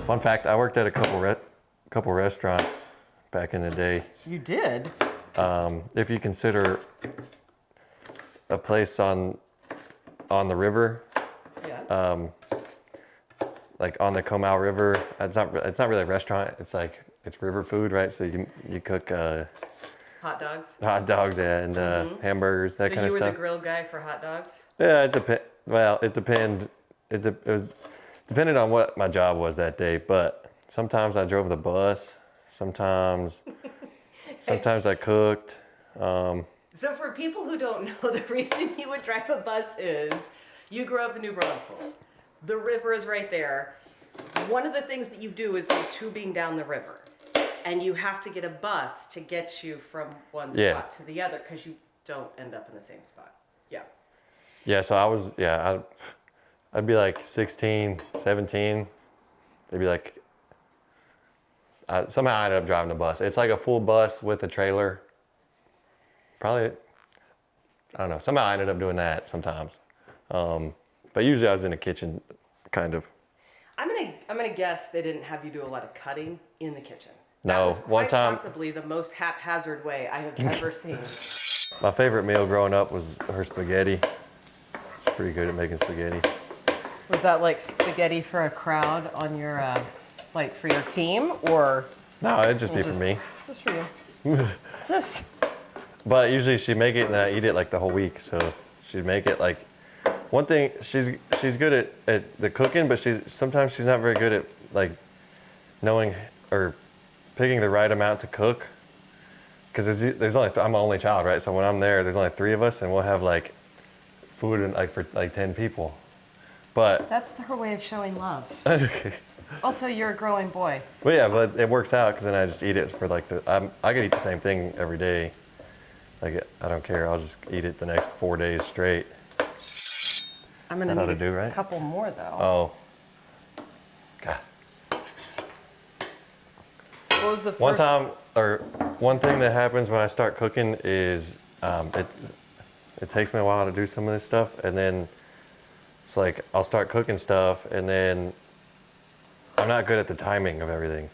Fun fact, I worked at a couple restaurants back in the day. You did? If you consider a place on the river, Yes. like on the Comal River, it's not really a restaurant. It's river food, right? So you cook Hot dogs? hot dogs and hamburgers, that So kind of you were stuff. the grill guy for hot dogs? Yeah, it depend. Well, it depend. It was depended on what my job was that day. But sometimes I drove the bus. Sometimes I cooked. So for people who don't know, the reason you would drive a bus is you grew up in New Braunfels. The river is right there. One of the things that you do is go tubing down the river. And you have to get a bus to get you from one spot to the other because you don't end up in the same spot. Yeah. Yeah, so I was, I'd be like 16, 17. They'd be like, somehow I ended up driving a bus. It's like a full bus with a trailer. Probably, I don't know. Somehow I ended up doing that sometimes. But usually I was in the kitchen, kind of. I'm gonna guess they didn't have you do a lot of cutting in the kitchen. No, that was one quite time- possibly the most haphazard way I have ever seen. My favorite meal growing up was her spaghetti. She's pretty good at making spaghetti. Was that like spaghetti for a crowd on your, like for your team, or No, it'd just be for me. just for you? Just. But usually she'd make it and I eat it like the whole week. So she'd make it like, one thing, she's good at the cooking, but sometimes she's not very good at like knowing or picking the right amount to cook. Because there's only, I'm the only child, right? So when I'm there, there's only 3 of us and we'll have like food and like for like 10 people. But That's her way of showing love. Also, you're a growing boy. well, yeah, but it works out because then I just eat it for like I could eat the same thing every day. Like I don't care. I'll just eat it the next 4 days straight. I'm gonna That ought need to do, a right? couple more though. Oh. God. What was the first? One thing that happens when I start cooking is it takes me a while to do some of this stuff, and then it's like I'll start cooking stuff, and then I'm not good at the timing of everything.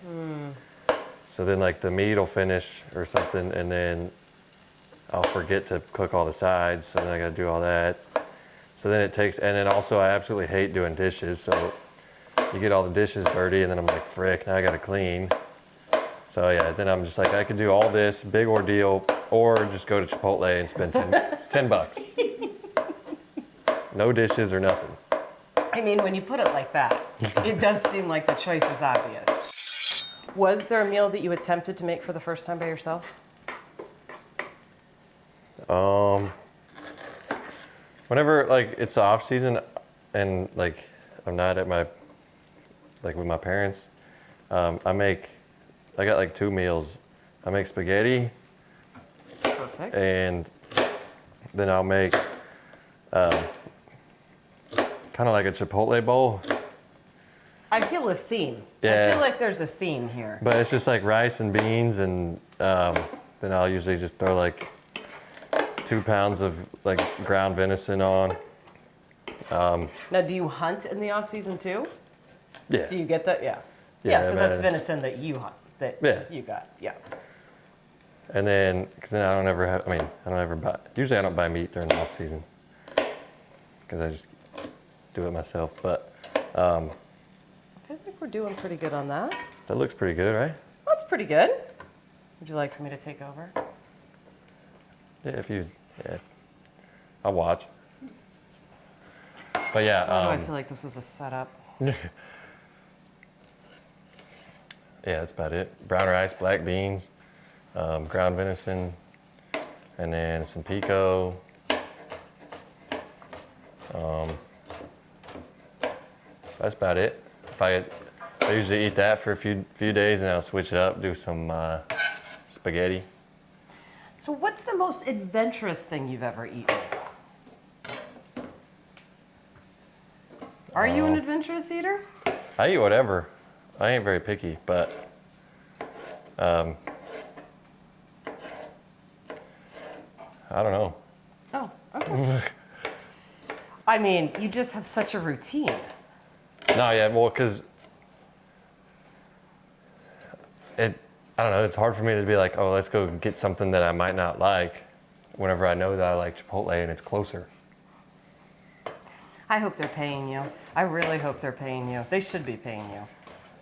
So then like the meat will finish or something, and then I'll forget to cook all the sides, so then I gotta do all that. So then it takes, and then also I absolutely hate doing dishes, so you get all the dishes dirty, and then I'm like, frick, now I gotta clean. So yeah, then I'm just like, I could do all this big ordeal, or just go to Chipotle and spend 10 bucks. No dishes or nothing. I mean, when you put it like that, it does seem like the choice is obvious. Was there a meal that you attempted to make for the first time by yourself? Whenever like it's the off season and like I'm not at my, like with my parents, I got like 2 meals. I make spaghetti. Perfect. And then I'll make kind of like a Chipotle bowl. I feel a theme. Yeah. I feel like there's a theme here. But it's just like rice and beans, and then I'll usually just throw like 2 pounds of like ground venison on. Now, do you hunt in the off season too? Yeah. Do you get that? Yeah. Yeah, Yeah, so man. that's venison that you hunt, that Yeah. you got. Yeah. And then, because then I don't ever buy, usually I don't buy meat during the off season. Because I just do it myself. But I think we're doing pretty good on that. that looks pretty good, right? That's pretty good. Would you like for me to take over? Yeah, I'll watch. But yeah. I feel like this was a setup. Yeah, that's about it. Brown rice, black beans, ground venison, and then some pico. That's about it. I usually eat that for a few days, and I'll switch it up, do some spaghetti. So what's the most adventurous thing you've ever eaten? Are you an adventurous eater? I eat whatever. I ain't very picky, but I don't know. Oh, okay. I mean, you just have such a routine. No, yeah, well, because I don't know. It's hard for me to be like, oh, let's go get something that I might not like, whenever I know that I like Chipotle and it's closer. I hope they're paying you. I really hope they're paying you. They should be paying you.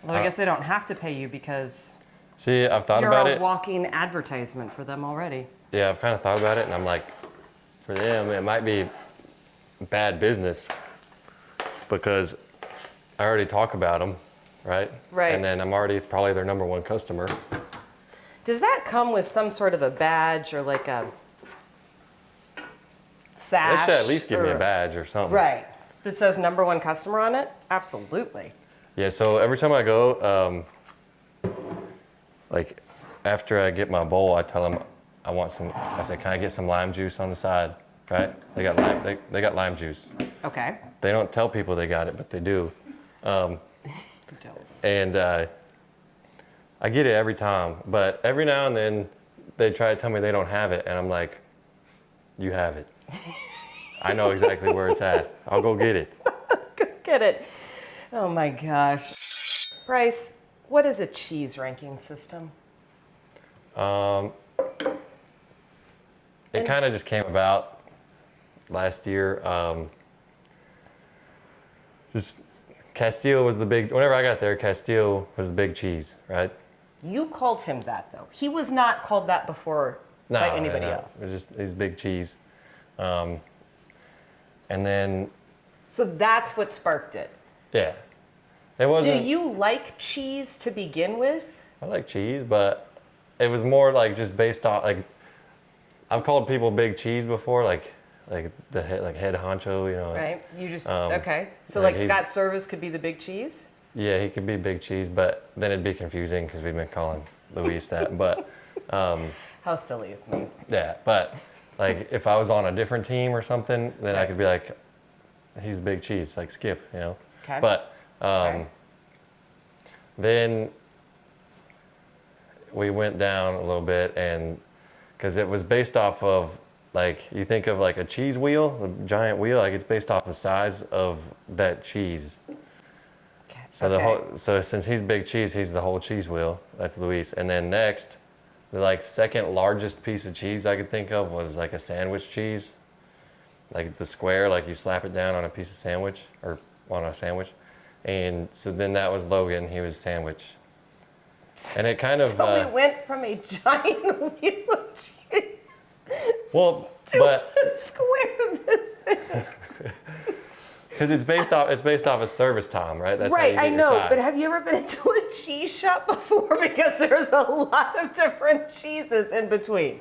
Although I guess they don't have to pay you because See, I've thought you're about a it. walking advertisement for them already. Yeah, I've kind of thought about it, and I'm like, for them, it might be bad business because I already talk about them, right? Right. And then I'm already probably their number one customer. Does that come with some sort of a badge or like a sash? They should at least give me a or- badge or something. Right. That says number one customer on it? Absolutely. Yeah, so every time I go, like after I get my bowl, I tell them I want some. I say, can I get some lime juice on the side? Right? They got lime. They got lime juice. Okay. They don't tell people they got it, but they do. Don't. And I get it every time, but every now and then they try to tell me they don't have it, and I'm like, you have it. I know exactly where it's at. I'll go get it. Go get it. Oh my gosh. Bryce, what is a cheese ranking system? It kind of just came about last year. Just Castile was the big. Whenever I got there, Castile was the big cheese, right? You called him that though. He was not called that before by anybody else. It was just his big cheese. And then, So that's what sparked it. yeah, it Do wasn't. you like cheese to begin with? I like cheese, but it was more like just based on like I've called people big cheese before, like the head, like head honcho, you know. Right? You just Um, okay. So like like Scott Service could be the big cheese? Yeah, he could be big cheese, but then it'd be confusing because we've been calling Luis that. But How silly of me. yeah, but like if I was on a different team or something, then I could be like, he's big cheese, like Skip, you know. Okay. But Okay. then we went down a little bit, and because it was based off of like you think of like a cheese wheel, a giant wheel, like it's based off the size of that cheese. Okay. So Okay. so since he's big cheese, he's the whole cheese wheel. That's Luis. And then next, the like second largest piece of cheese I could think of was like a sandwich cheese, like the square, like you slap it down on a piece of sandwich or on a sandwich. And so then that was Logan. He was sandwich. And it kind of So we went from a giant wheel of cheese well, to but a square this big. because it's based off of service time, right? That's how Right, you I get your know, size. but have you ever been into a cheese shop before? Because there's a lot of different cheeses in between.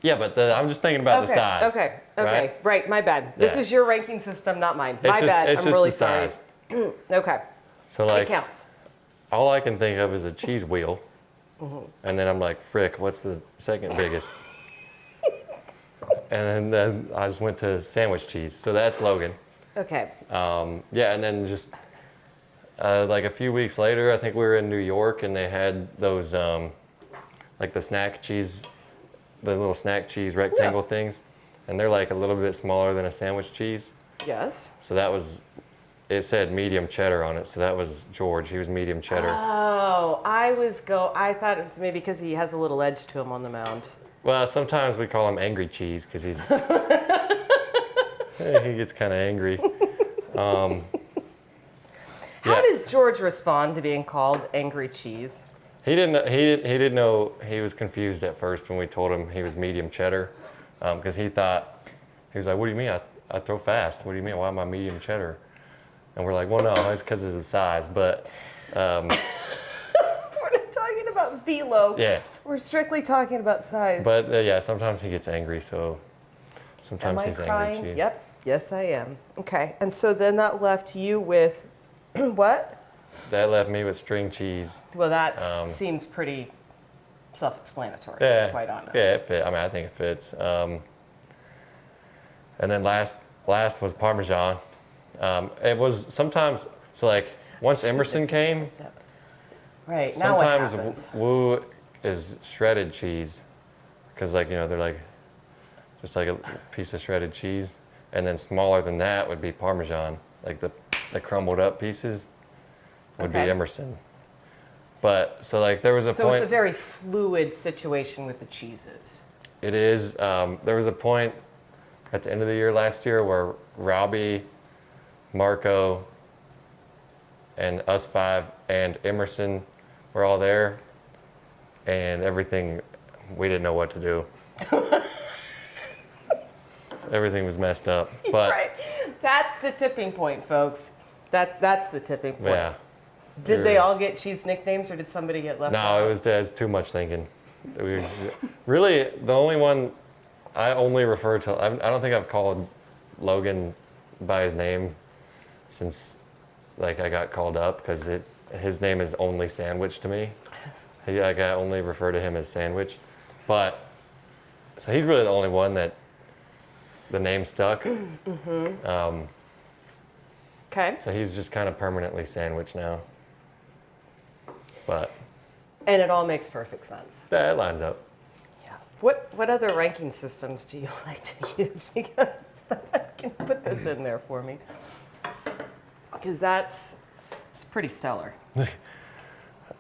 Yeah, but I'm just thinking about the size. Okay, right, my bad. This Yeah. is your ranking system, not mine. It's My just- bad, it's I'm just really the sorry. size. Okay, So it like counts. all I can think of is a cheese wheel. Mm-hmm. And then I'm like, frick, what's the second biggest? And then I just went to sandwich cheese. So that's Logan. Okay, Yeah, and then just like a few weeks later, I think we were in New York and they had those like the snack cheese, the little snack cheese rectangle things. And they're like a little bit smaller than a sandwich cheese. yes. So that was, it said medium cheddar on it. So that was George. He was medium cheddar. Oh, I thought it was maybe because he has a little edge to him on the mound. Well, sometimes we call him angry cheese because he's he gets kind of angry. How Yeah. does George respond to being called angry cheese? He didn't know. He was confused at first when we told him he was medium cheddar because he thought he was like, "What do you mean? I throw fast. What do you mean? Why am I medium cheddar?" And we're like, "Well, no, it's because of the size." But We're not talking about velo. yeah, We're strictly talking about size. but yeah, sometimes he gets angry. So Am sometimes I he's crying? angry too. Yep. Yes, I am. Okay. And so then that left you with what? That left me with string cheese. Well, that seems pretty self-explanatory, to Yeah, be quite honest. yeah, it fit. I mean, I think it fits. And then last was Parmesan. It was sometimes so like once Emerson came, Right. Now what sometimes happens? Woo is shredded cheese because like you know they're like just like a piece of shredded cheese, and then smaller than that would be Parmesan, like the crumbled up pieces would Okay. be Emerson. But so like there was a So point. it's a very fluid situation with the cheeses. It is. There was a point at the end of the year last year where Robbie, Marco, and us five and Emerson were all there, and everything, we didn't know what to do. Everything was messed up. But Right. That's the tipping point, folks. That's the tipping point. yeah. Did they all get cheese nicknames, or did somebody get left out? No, it was too much thinking. Really, the only one I only refer to, I don't think I've called Logan by his name since like I got called up, because his name is only Sandwich to me. Like I only refer to him as Sandwich. But so he's really the only one that the name stuck. Mm-hmm. Okay. So he's just kind of permanently Sandwich now. But And it all makes perfect sense. that lines up. Yeah. What other ranking systems do you like to use? Because can you put this in there for me? Because it's pretty stellar.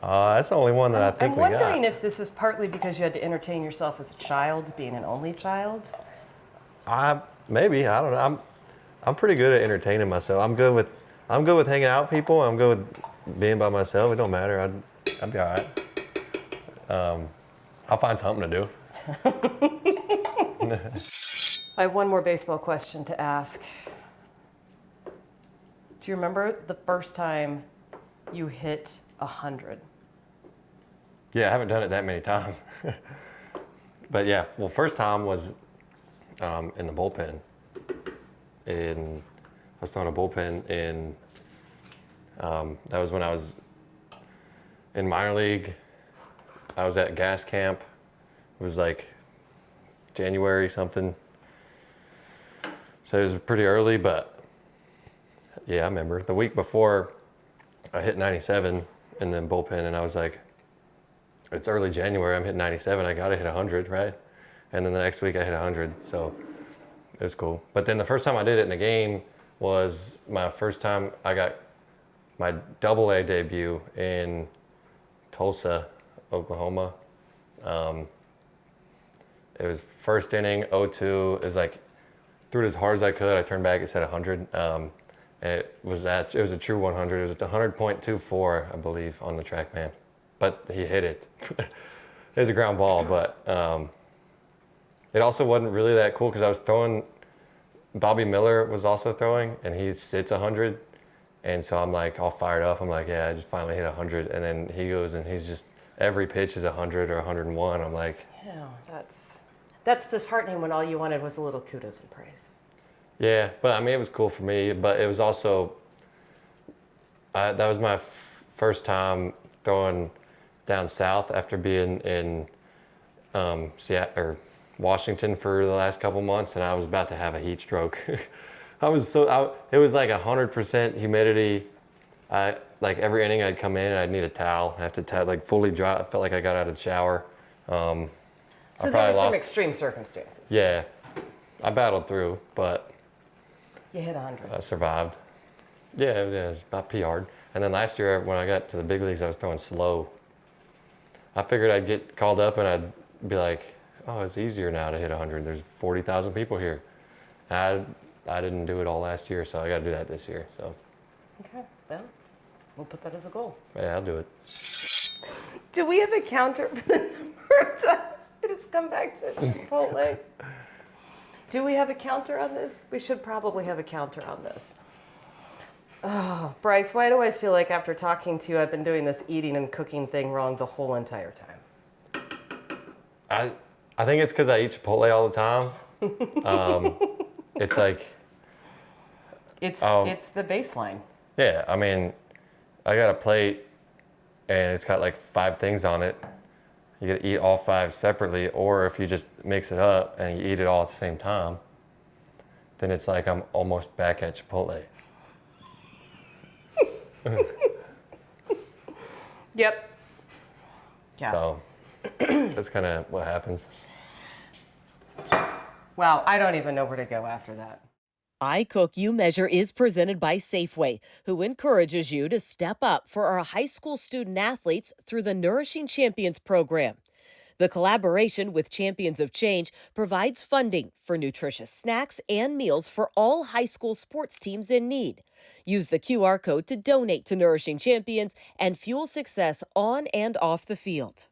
That's the only one that I think I'm we got. wondering if this is partly because you had to entertain yourself as a child, being an only child. Maybe, I don't know. I'm pretty good at entertaining myself. I'm good with hanging out with people. I'm good with being by myself. It don't matter. I'd be all right. I'll find something to do. I have one more baseball question to ask. Do you remember the first time you hit 100? Yeah, I haven't done it that many times. But yeah, well, first time was in the bullpen. I was throwing a bullpen in. That was when I was in minor league. I was at gas camp. It was like January something. So it was pretty early, but yeah, I remember. The week before, I hit 97 in the bullpen, and I was like, it's early January, I'm hitting 97, I gotta hit 100, right? And then the next week I hit 100, so it was cool. But then the first time I did it in a game was my first time I got my AA debut in Tulsa, Oklahoma. It was first inning, 0-2. It was like, threw it as hard as I could. I turned back, it said 100. And it was a true 100. It was at 100.24, I believe, on the TrackMan. But he hit it. It was a ground ball, but it also wasn't really that cool because I was throwing, Bobby Miller was also throwing, and he sits 100. And so I'm like all fired up. I'm like, yeah, I just finally hit 100. And then he goes and he's just, every pitch is 100 or 101. I'm like, Yeah, that's disheartening when all you wanted was a little kudos and praise. yeah, but I mean, it was cool for me, but it was also, that was my first time throwing down south after being in Seattle or Washington for the last couple months, and I was about to have a heat stroke. It was like 100% humidity. Like every inning I'd come in, I'd need a towel. I have to like fully dry. I felt like I got out of the shower. So there were some extreme circumstances. Yeah, I battled through, but You hit 100. I survived. Yeah, it was about PR'd. And then last year when I got to the big leagues, I was throwing slow. I figured I'd get called up and I'd be like, oh, it's easier now to hit 100. There's 40,000 people here. I didn't do it all last year, so I got to do that this year. So Okay, well, we'll put that as a goal. yeah, I'll do it. Do we have a counter for the number of times it has come back to Chipotle? Do we have a counter on this? We should probably have a counter on this. Oh, Bryce, why do I feel like after talking to you, I've been doing this eating and cooking thing wrong the whole entire time? I think it's because I eat Chipotle all the time. It's like, It's the baseline. yeah, I mean, I got a plate and it's got like 5 things on it. You gotta eat all 5 separately, or if you just mix it up and you eat it all at the same time, then it's like I'm almost back at Chipotle. Yep. Yeah. So that's kind of what happens. Wow, I don't even know where to go after that. I Cook, You Measure is presented by Safeway, who encourages you to step up for our high school student athletes through the Nourishing Champions program. The collaboration with Champions of Change provides funding for nutritious snacks and meals for all high school sports teams in need. Use the QR code to donate to Nourishing Champions and fuel success on and off the field.